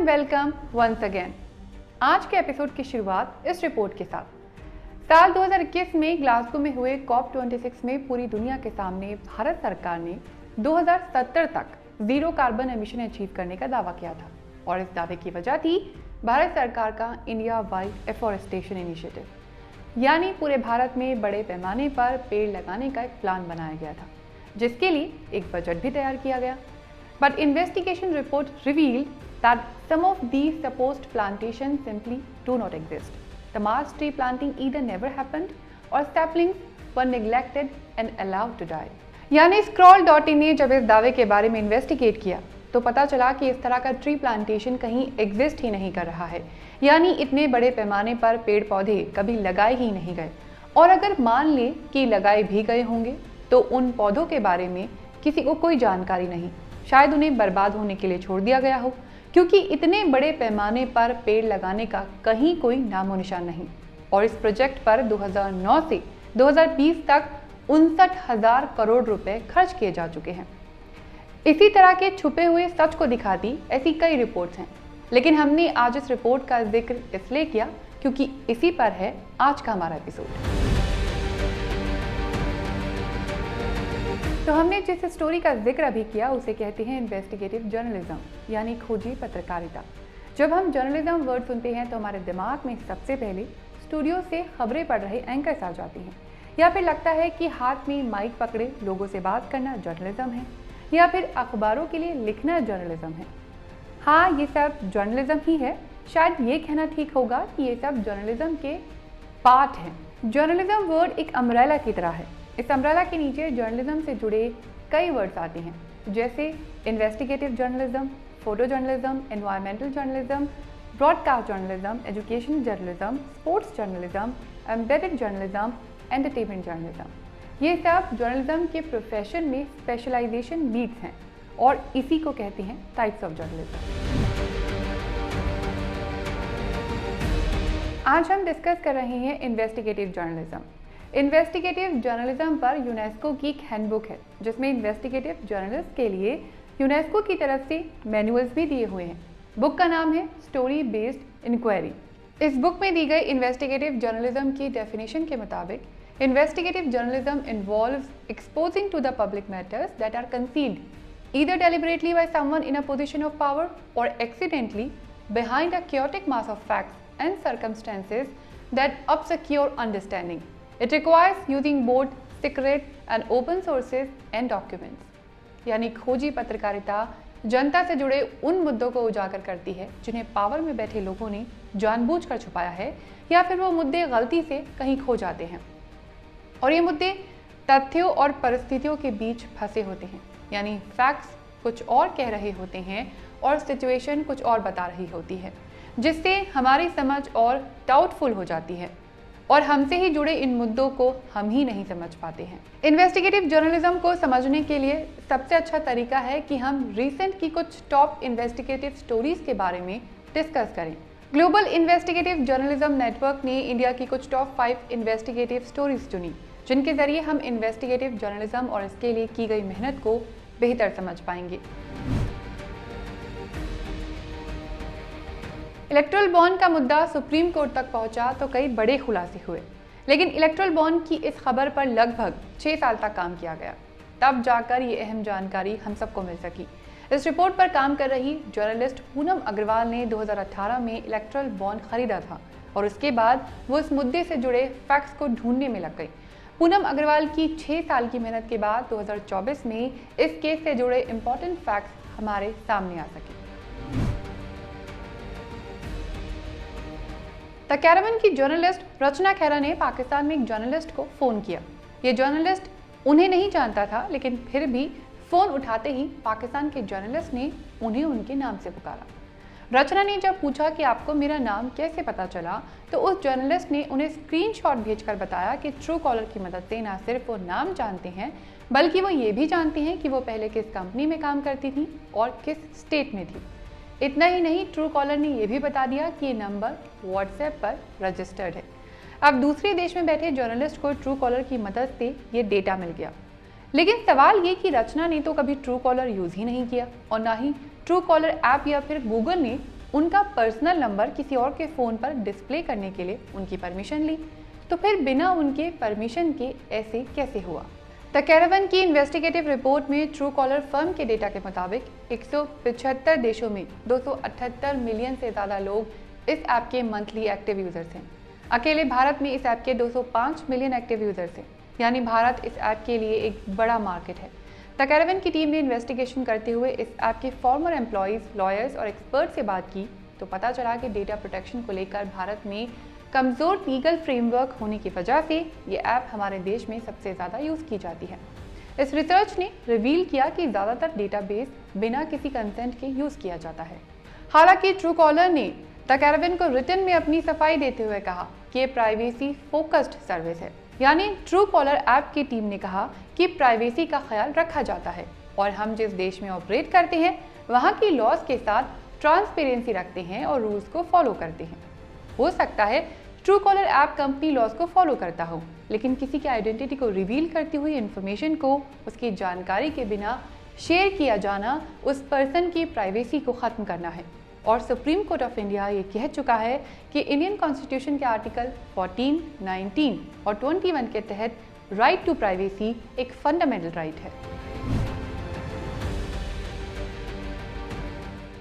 Welcome once again. आज के episode की शुरुआत इस रिपोर्ट के साथ। साल 2021 में ग्लासगो में हुए COP26 में पूरी दुनिया के सामने भारत सरकार ने 2070 तक जीरो कार्बन एमिशन अचीव करने का दावा किया था और इस दावे की वजह थी भारत सरकार का इंडिया वाइड एफॉरेस्टेशन इनिशिएटिव, यानी पूरे भारत में बड़े पैमाने पर पेड़ लगाने का एक प्लान बनाया गया था, जिसके लिए एक बजट भी तैयार किया गया। But investigation report revealed that some of these supposed plantations simply do not exist. The mass tree planting either never happened or saplings were neglected and allowed to die. यानी scroll.in ने जब इस दावे के बारे में इन्वेस्टिगेट किया तो पता चला कि इस तरह का ट्री प्लांटेशन कहीं एग्जिस्ट ही नहीं कर रहा है, यानी इतने बड़े पैमाने पर पेड़ पौधे कभी लगाए ही नहीं गए, और अगर मान लें कि लगाए भी गए होंगे तो उन पौधों के बारे में किसी को कोई जानकारी नहीं, शायद उन्हें बर्बाद होने के लिए छोड़ दिया गया हो, क्योंकि इतने बड़े पैमाने पर पेड़ लगाने का कहीं कोई नामो निशान नहीं। और इस प्रोजेक्ट पर 2009 से 2020 तक 59,000 करोड़ रुपए खर्च किए जा चुके हैं। इसी तरह के छुपे हुए सच को दिखाती ऐसी कई रिपोर्ट्स हैं, लेकिन हमने आज इस रिपोर्ट का जिक्र इसलिए किया क्योंकि इसी पर है आज का हमारा एपिसोड। तो हमने जिस स्टोरी का जिक्र अभी किया उसे कहते हैं इन्वेस्टिगेटिव जर्नलिज्म, यानी खोजी पत्रकारिता। जब हम जर्नलिज्म वर्ड सुनते हैं तो हमारे दिमाग में सबसे पहले स्टूडियो से खबरें पढ़ रहे एंकर्स आ जाती हैं, या फिर लगता है कि हाथ में माइक पकड़े लोगों से बात करना जर्नलिज्म है, या फिर अखबारों के लिए लिखना जर्नलिज्म है। हाँ, ये सब जर्नलिज्म ही है। शायद ये कहना ठीक होगा कि ये सब जर्नलिज्म के पार्ट हैं। जर्नलिज्म वर्ड एक अम्ब्रेला की तरह है। इस अम्ब्रेला के नीचे जर्नलिज्म से जुड़े कई वर्ड्स आते हैं, जैसे investigative journalism, photo journalism, environmental journalism, broadcast journalism, education journalism, sports journalism, embedded journalism, entertainment journalism. ये सब जर्नलिज्म के प्रोफेशन में स्पेशलाइजेशन नीड्स हैं और इसी को कहते हैं टाइप्स ऑफ जर्नलिज्म। आज हम डिस्कस कर रहे हैं इन्वेस्टिगेटिव जर्नलिज्म। इन्वेस्टिगेटिव जर्नलिज्म पर यूनेस्को की एक हैंडबुक है, जिसमें इन्वेस्टिगेटिव जर्नलिस्ट के लिए यूनेस्को की तरफ से मैनुअल्स भी दिए हुए हैं। बुक का नाम है स्टोरी बेस्ड इंक्वायरी। इस बुक में दी गई इन्वेस्टिगेटिव जर्नलिज्म की डेफिनेशन के मुताबिक, investigative journalism involves exposing to the public matters that are concealed either deliberately by someone in a position of power or accidentally behind a chaotic mass of facts and circumstances that obscure understanding. It requires using both secret and open sources and documents. यानी खोजी पत्रकारिता जनता से जुड़े उन मुद्दों को उजागर करती है जिन्हें पावर में बैठे लोगों ने जानबूझकर छुपाया है, या फिर वो मुद्दे गलती से कहीं खो जाते हैं और ये मुद्दे तथ्यों और परिस्थितियों के बीच फंसे होते हैं, यानी फैक्ट्स कुछ और कह रहे होते हैं और सिचुएशन कुछ और बता रही होती है, जिससे हमारी समझ और डाउटफुल हो जाती है और हमसे ही जुड़े इन मुद्दों को हम ही नहीं समझ पाते हैं। इन्वेस्टिगेटिव जर्नलिज्म को समझने के लिए सबसे अच्छा तरीका है कि हम रिसेंट की कुछ टॉप इन्वेस्टिगेटिव स्टोरीज के बारे में डिस्कस करें। ग्लोबल इन्वेस्टिगेटिव जर्नलिज्म नेटवर्क ने इंडिया की कुछ टॉप 5 इन्वेस्टिगेटिव स्टोरीज चुनी, जिनके जरिए हम इन्वेस्टिगेटिव जर्नलिज्म और इसके लिए की गई मेहनत को बेहतर समझ पाएंगे। इलेक्टोरल बॉन्ड का मुद्दा सुप्रीम कोर्ट तक पहुंचा तो कई बड़े खुलासे हुए, लेकिन इलेक्टोरल बॉन्ड की इस खबर पर लगभग 6 साल तक काम किया गया, तब जाकर ये अहम जानकारी हम सबको मिल सकी। इस रिपोर्ट पर काम कर रही जर्नलिस्ट पूनम अग्रवाल ने 2018 में इलेक्टोरल बॉन्ड खरीदा था और उसके बाद वो इस मुद्दे से जुड़े फैक्ट्स को ढूंढने में लग गई। पूनम अग्रवाल की 6 साल की मेहनत के बाद 2024 में इस केस से जुड़े इंपॉर्टेंट फैक्ट्स हमारे सामने आ सके। द कैरावन की जर्नलिस्ट रचना खैरा ने पाकिस्तान में एक जर्नलिस्ट को फ़ोन किया। ये जर्नलिस्ट उन्हें नहीं जानता था, लेकिन फिर भी फ़ोन उठाते ही पाकिस्तान के जर्नलिस्ट ने उन्हें उनके नाम से पुकारा। रचना ने जब पूछा कि आपको मेरा नाम कैसे पता चला, तो उस जर्नलिस्ट ने उन्हें स्क्रीनशॉट भेजकर बताया कि ट्रू कॉलर की मदद से न सिर्फ वो नाम जानते हैं, बल्कि वो ये भी जानते हैं कि वो पहले किस कंपनी में काम करती थी और किस स्टेट में थी। इतना ही नहीं, ट्रू कॉलर ने यह भी बता दिया कि ये नंबर व्हाट्सएप पर रजिस्टर्ड है। अब दूसरे देश में बैठे जर्नलिस्ट को ट्रू कॉलर की मदद से ये डेटा मिल गया, लेकिन सवाल ये कि रचना ने तो कभी ट्रू कॉलर यूज़ ही नहीं किया और ना ही ट्रू कॉलर ऐप या फिर गूगल ने उनका पर्सनल नंबर किसी और के फ़ोन पर डिस्प्ले करने के लिए उनकी परमिशन ली। तो फिर बिना उनके परमिशन के ऐसे कैसे हुआ? द कैरावन की इन्वेस्टिगेटिव रिपोर्ट में ट्रू कॉलर फर्म के डेटा के मुताबिक 175 देशों में 278 मिलियन से ज़्यादा लोग इस ऐप के मंथली एक्टिव यूजर्स हैं। अकेले भारत में इस ऐप के 205 मिलियन एक्टिव यूजर्स हैं, यानी भारत इस ऐप के लिए एक बड़ा मार्केट है। द कैरावन की टीम ने इन्वेस्टिगेशन करते हुए इस ऐप के फॉर्मर एम्प्लॉयज़, लॉयर्स और एक्सपर्ट से बात की तो पता चला कि डेटा प्रोटेक्शन को लेकर भारत में कमज़ोर लीगल फ्रेमवर्क होने की वजह से ये ऐप हमारे देश में सबसे ज़्यादा यूज़ की जाती है। इस रिसर्च ने रिवील किया कि ज़्यादातर डेटाबेस बिना किसी कंसेंट के यूज़ किया जाता है। हालांकि ट्रू कॉलर ने द कैरावन को रिटन में अपनी सफाई देते हुए कहा कि ये प्राइवेसी फोकस्ड सर्विस है, यानी ट्रू कॉलर ऐप की टीम ने कहा कि प्राइवेसी का ख्याल रखा जाता है और हम जिस देश में ऑपरेट करते हैं वहाँ की लॉज के साथ ट्रांसपेरेंसी रखते हैं और रूल्स को फॉलो करते हैं। हो सकता है Truecaller app company laws को फॉलो करता हो, लेकिन किसी की आइडेंटिटी को रिवील करती हुई इन्फॉर्मेशन को उसकी जानकारी के बिना शेयर किया जाना उस पर्सन की प्राइवेसी को ख़त्म करना है। और सुप्रीम कोर्ट ऑफ इंडिया ये कह चुका है कि इंडियन कॉन्स्टिट्यूशन के आर्टिकल 14, 19 और 21 के तहत राइट टू प्राइवेसी एक फंडामेंटल राइट है।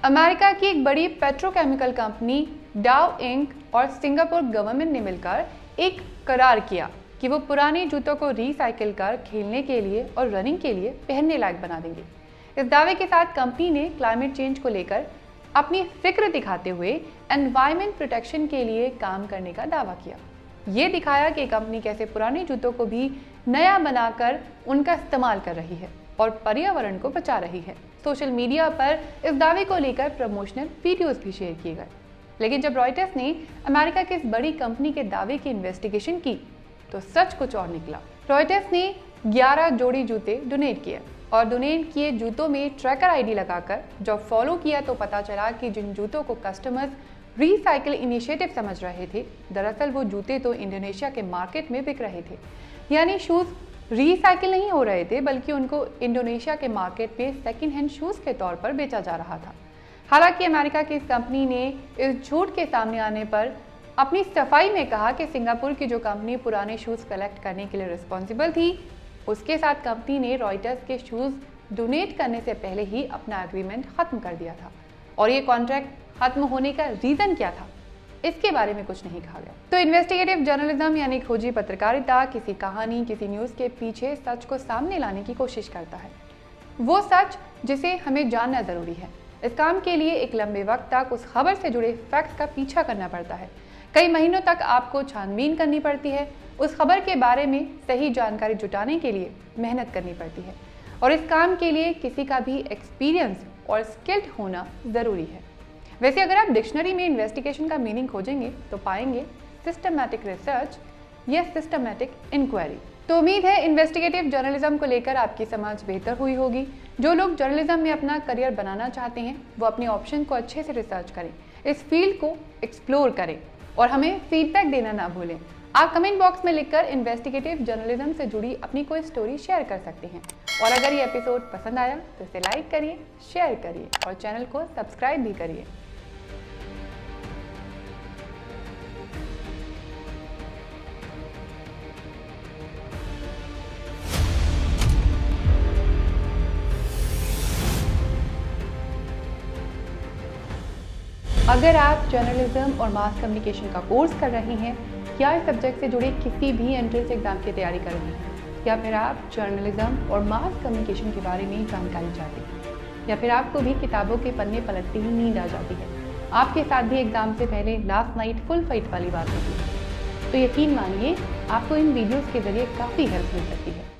अमेरिका की एक बड़ी पेट्रोकेमिकल कंपनी डाउ इंक और सिंगापुर गवर्नमेंट ने मिलकर एक करार किया कि वो पुराने जूतों को रिसाइकिल कर खेलने के लिए और रनिंग के लिए पहनने लायक बना देंगे। इस दावे के साथ कंपनी ने क्लाइमेट चेंज को लेकर अपनी फिक्र दिखाते हुए एनवायरमेंट प्रोटेक्शन के लिए काम करने का दावा किया। ये दिखाया कि कंपनी कैसे पुराने जूतों को भी नया बनाकर उनका इस्तेमाल कर रही है और पर्यावरण को बचा रही है। सोशल मीडिया पर इस दावे को लेकर प्रमोशनल वीडियोस भी शेयर किए गए। लेकिन जब रॉयटर्स ने अमेरिका की इस बड़ी कंपनी के दावे की इन्वेस्टिगेशन की तो सच कुछ और निकला। रॉयटर्स ने 11 जोड़ी जूते डोनेट किए और डोनेट किए जूतों में ट्रैकर आईडी लगाकर जब फॉलो किया तो पता चला कि जिन जूतों को कस्टमर्स रीसाइकिल इनिशिएटिव समझ रहे थे, दरअसल वो जूते तो इंडोनेशिया के मार्केट में बिक रहे थे। यानी शूज़ रीसाइकिल नहीं हो रहे थे, बल्कि उनको इंडोनेशिया के मार्केट में सेकेंड हैंड शूज़ के तौर पर बेचा जा रहा था। हालांकि अमेरिका की इस कंपनी ने इस झूठ के सामने आने पर अपनी सफाई में कहा कि सिंगापुर की जो कंपनी पुराने शूज़ कलेक्ट करने के लिए रिस्पॉन्सिबल थी, उसके साथ कंपनी ने रॉयटर्स के शूज़ डोनेट करने से पहले ही अपना एग्रीमेंट ख़त्म कर दिया था। और ये कॉन्ट्रैक्ट ख़त्म होने का रीज़न क्या था, इसके बारे में कुछ नहीं कहा गया। तो इन्वेस्टिगेटिव जर्नलिज्म यानी खोजी पत्रकारिता किसी कहानी, किसी न्यूज़ के पीछे सच को सामने लाने की कोशिश करता है, वो सच जिसे हमें जानना ज़रूरी है। इस काम के लिए एक लंबे वक्त तक उस खबर से जुड़े फैक्ट्स का पीछा करना पड़ता है। कई महीनों तक आपको छानबीन करनी पड़ती है, उस खबर के बारे में सही जानकारी जुटाने के लिए मेहनत करनी पड़ती है और इस काम के लिए किसी का भी एक्सपीरियंस और स्किल्ड होना ज़रूरी है। वैसे अगर आप डिक्शनरी में इन्वेस्टिगेशन का मीनिंग खोजेंगे तो पाएंगे सिस्टमैटिक रिसर्च या सिस्टमैटिक इंक्वायरी। तो उम्मीद है इन्वेस्टिगेटिव जर्नलिज्म को लेकर आपकी समझ बेहतर हुई होगी। जो लोग जर्नलिज्म में अपना करियर बनाना चाहते हैं वो अपने ऑप्शन को अच्छे से रिसर्च करें, इस फील्ड को एक्सप्लोर करें और हमें फीडबैक देना ना भूलें। आप कमेंट बॉक्स में लिखकर इन्वेस्टिगेटिव जर्नलिज्म से जुड़ी अपनी कोई स्टोरी शेयर कर सकते हैं। और अगर ये एपिसोड पसंद आया तो इसे लाइक करिए, शेयर करिए और चैनल को सब्सक्राइब भी करिए। अगर आप जर्नलिज्म और मास कम्युनिकेशन का कोर्स कर रहे हैं या इस सब्जेक्ट से जुड़े किसी भी एंट्रेंस एग्जाम की तैयारी कर रहे हैं या फिर आप जर्नलिज्म और मास कम्युनिकेशन के बारे में जानकारी चाहते हैं या फिर आपको भी किताबों के पन्ने पलटते ही नींद आ जाती है, आपके साथ भी एग्जाम से पहले लास्ट नाइट फुल फाइट वाली बात होती है, तो यकीन मानिए आपको इन वीडियोस के जरिए काफ़ी हेल्प मिल सकती है।